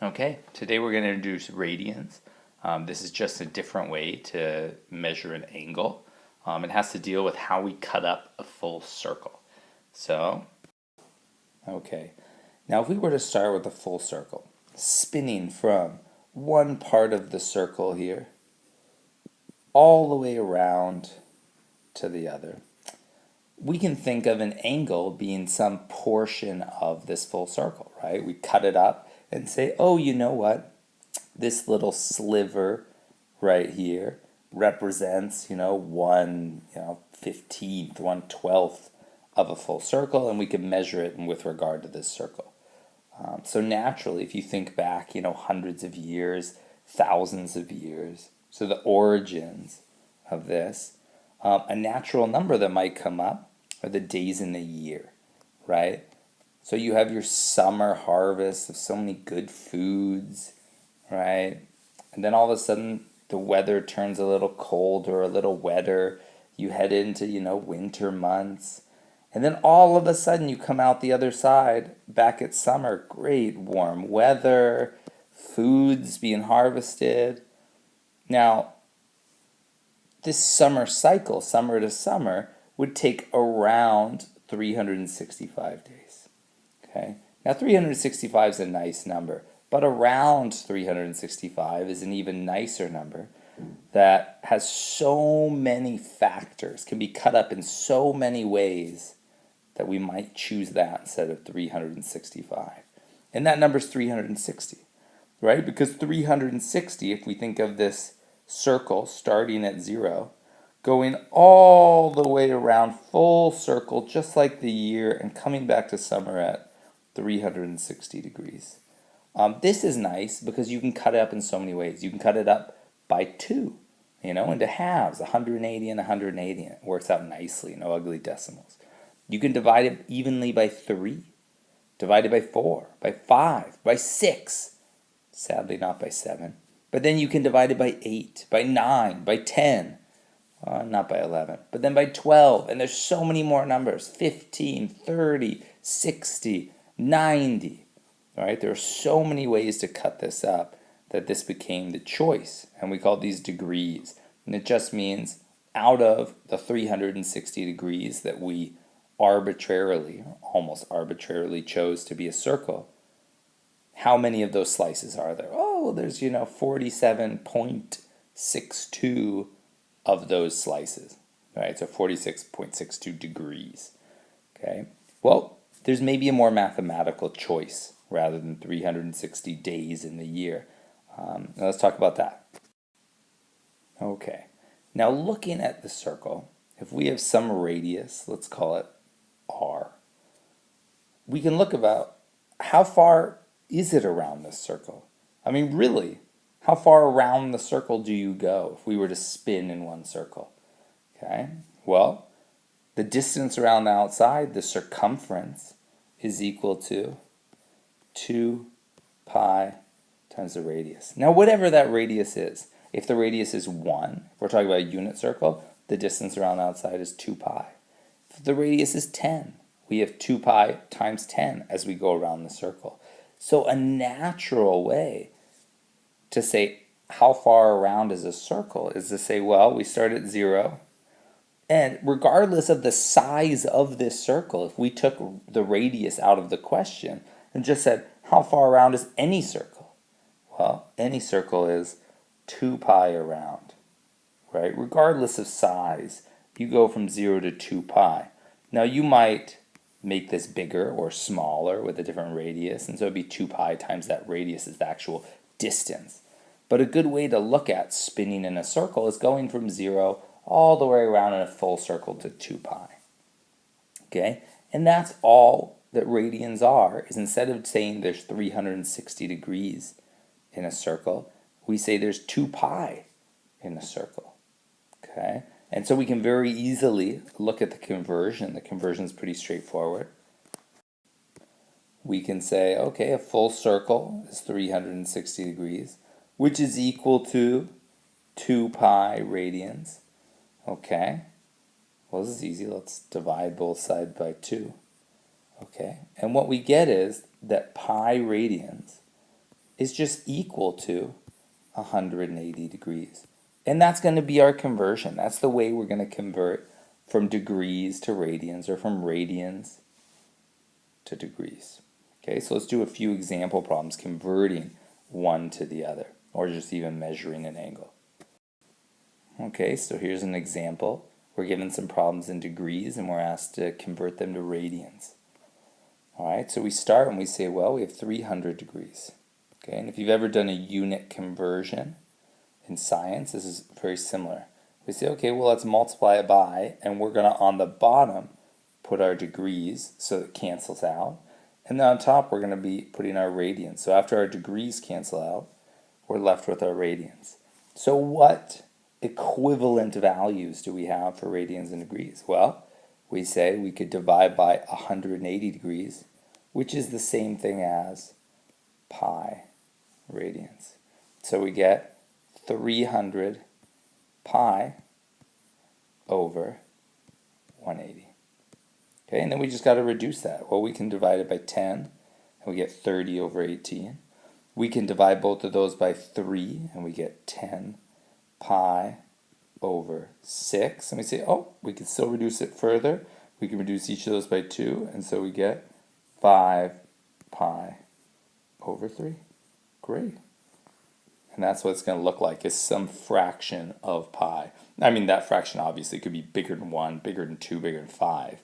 Okay, today we're going to introduce radians. This is just a different way to measure an angle. It has to deal with how we cut up a full circle. Okay, now if we were to start with a full circle, spinning from one part of the circle here, all the way around to the other, we can think of an angle being some portion of this full circle, right? We cut it up and say, oh, you know what? This little sliver right here represents, 1/15th, 1/12th of a full circle, and we can measure it with regard to this circle. So naturally, if you think back, hundreds of years, thousands of years, so the origins of this, a natural number that might come up are the days in the year, right? So you have your summer harvest of so many good foods, right? And then all of a sudden the weather turns a little cold or a little wetter. You head into, winter months. And then all of a sudden you come out the other side, back at summer. Great warm weather, foods being harvested. Now, this summer cycle, summer to summer, would take around 365 days. Okay? Now 365 is a nice number, but around 365 is an even nicer number that has so many factors, can be cut up in so many ways that we might choose that instead of 365. And that number is 360, right? Because 360, if we think of this circle starting at 0, going all the way around full circle, just like the year, and coming back to summer at 360 degrees. This is nice because you can cut it up in so many ways. You can cut it up by 2, into halves, 180 and 180. And it works out nicely, no ugly decimals. You can divide it evenly by 3, divide it by 4, by 5, by 6, sadly not by 7. But then you can divide it by 8, by 9, by 10, not by 11, but then by 12. And there's so many more numbers, 15, 30, 60, 90. All right, there are so many ways to cut this up that this became the choice. And we call these degrees. And it just means out of the 360 degrees that we arbitrarily, almost arbitrarily chose to be a circle, how many of those slices are there? Oh, there's, 47.62 of those slices, right? So 46.62 degrees, okay? Well, there's maybe a more mathematical choice rather than 360 days in the year. Now let's talk about that. Okay, now looking at the circle, if we have some radius, let's call it r, we can look about how far is it around this circle? I mean, really, how far around the circle do you go if we were to spin in one circle? Okay, well, the distance around the outside, the circumference, is equal to 2 pi times the radius. Now, whatever that radius is, if the radius is 1, if we're talking about a unit circle, the distance around the outside is 2 pi. If the radius is 10, we have 2 pi times 10 as we go around the circle. So a natural way to say how far around is a circle is to say, well, we start at 0, and regardless of the size of this circle, if we took the radius out of the question and just said, how far around is any circle? Well, any circle is 2 pi around, right? Regardless of size, you go from 0 to 2 pi. Now, you might make this bigger or smaller with a different radius, and so it'd be 2 pi times that radius is the actual distance. But a good way to look at spinning in a circle is going from 0 all the way around in a full circle to 2 pi. Okay? And that's all that radians are, is instead of saying there's 360 degrees in a circle, we say there's 2 pi in a circle. Okay? And so we can very easily look at the conversion. The conversion is pretty straightforward. We can say, okay, a full circle is 360 degrees, which is equal to 2 pi radians. Okay, well, this is easy. Let's divide both sides by 2. Okay, and what we get is that pi radians is just equal to 180 degrees. And that's going to be our conversion. That's the way we're going to convert from degrees to radians, or from radians to degrees. Okay, so let's do a few example problems converting one to the other, or just even measuring an angle. Okay, so here's an example. We're given some problems in degrees and we're asked to convert them to radians. All right, so we start and we say, well, we have 300 degrees. Okay, and if you've ever done a unit conversion in science, this is very similar. We say, okay, well, let's multiply it by, and we're going to, on the bottom, put our degrees so it cancels out. And then on top, we're going to be putting our radians. So after our degrees cancel out, we're left with our radians. So what equivalent values do we have for radians and degrees? Well, we say we could divide by 180 degrees, which is the same thing as pi radians. So we get 300 pi over 180. Okay, and then we just got to reduce that. Well, we can divide it by 10, and we get 30 over 18. We can divide both of those by 3, and we get 10 pi over 6. And we say, oh, we can still reduce it further. We can reduce each of those by 2, and so we get 5 pi over 3. Great. And that's what it's going to look like, is some fraction of pi. I mean, that fraction obviously could be bigger than 1, bigger than 2, bigger than 5,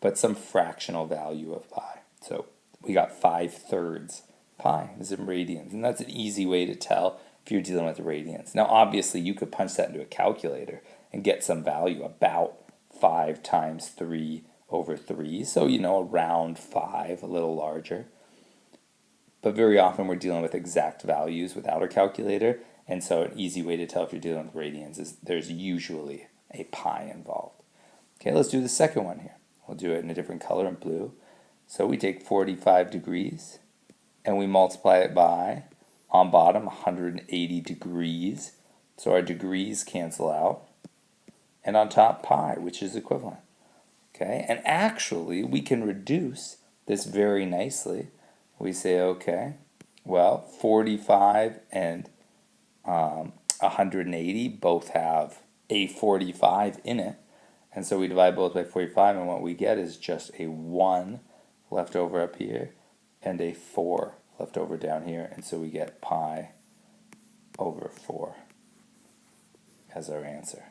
but some fractional value of pi. So we got 5/3 pi is in radians, and that's an easy way to tell if you're dealing with radians. Now, obviously, you could punch that into a calculator and get some value about 5 times 3 over 3, so, around 5, a little larger. But very often we're dealing with exact values without a calculator, and so an easy way to tell if you're dealing with radians is there's usually a pi involved. Okay, let's do the second one here. We'll do it in a different color, in blue. So we take 45 degrees, and we multiply it by, on bottom, 180 degrees. So our degrees cancel out. And on top, pi, which is equivalent. Okay, and actually, we can reduce this very nicely. We say, okay, well, 45 and 180 both have a 45 in it. And so we divide both by 45, and what we get is just a 1 left over up here and a 4 left over down here. And so we get pi over 4 as our answer.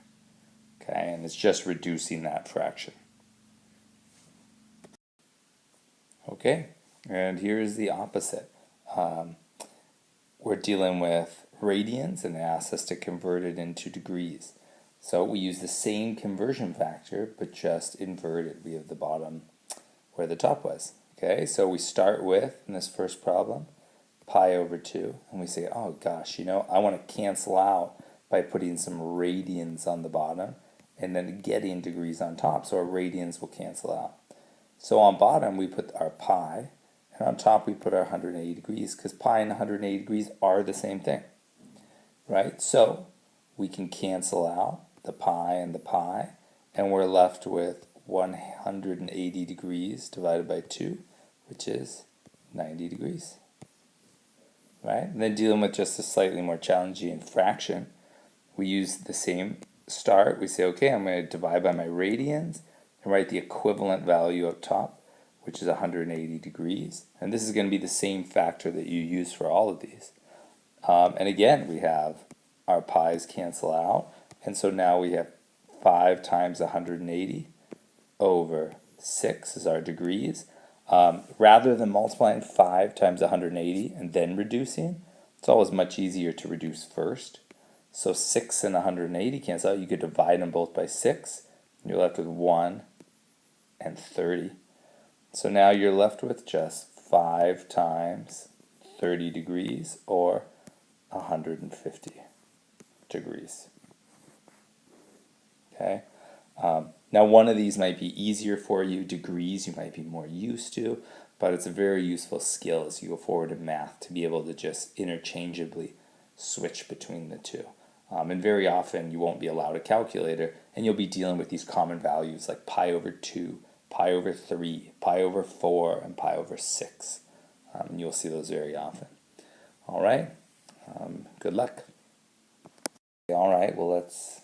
Okay, and it's just reducing that fraction. Okay, and here's the opposite. We're dealing with radians, and it asks us to convert it into degrees. So we use the same conversion factor, but just inverted. We have the bottom where the top was. Okay, so we start with, in this first problem, pi over 2. And we say, oh gosh, I want to cancel out by putting some radians on the bottom and then getting degrees on top. So our radians will cancel out. So on bottom, we put our pi, and on top we put our 180 degrees, because pi and 180 degrees are the same thing, right? So we can cancel out the pi and the pi, and we're left with 180 degrees divided by 2, which is 90 degrees, right? And then dealing with just a slightly more challenging fraction, we use the same start. We say, okay, I'm going to divide by my radians and write the equivalent value up top, which is 180 degrees. And this is going to be the same factor that you use for all of these. And again, we have our pi's cancel out. And so now we have 5 times 180 over 6 is our degrees. Rather than multiplying 5 times 180 and then reducing, it's always much easier to reduce first. So 6 and 180 cancel out. You could divide them both by 6. And you're left with 1 and 30. So now you're left with just 5 times 30 degrees, or 150 degrees. Okay. Now one of these might be easier for you. Degrees you might be more used to, but it's a very useful skill as you go forward in math to be able to just interchangeably switch between the two. And very often you won't be allowed a calculator, and you'll be dealing with these common values like pi over 2, pi over 3, pi over 4, and pi over 6. And you'll see those very often. All right. Good luck. All right. Well, let's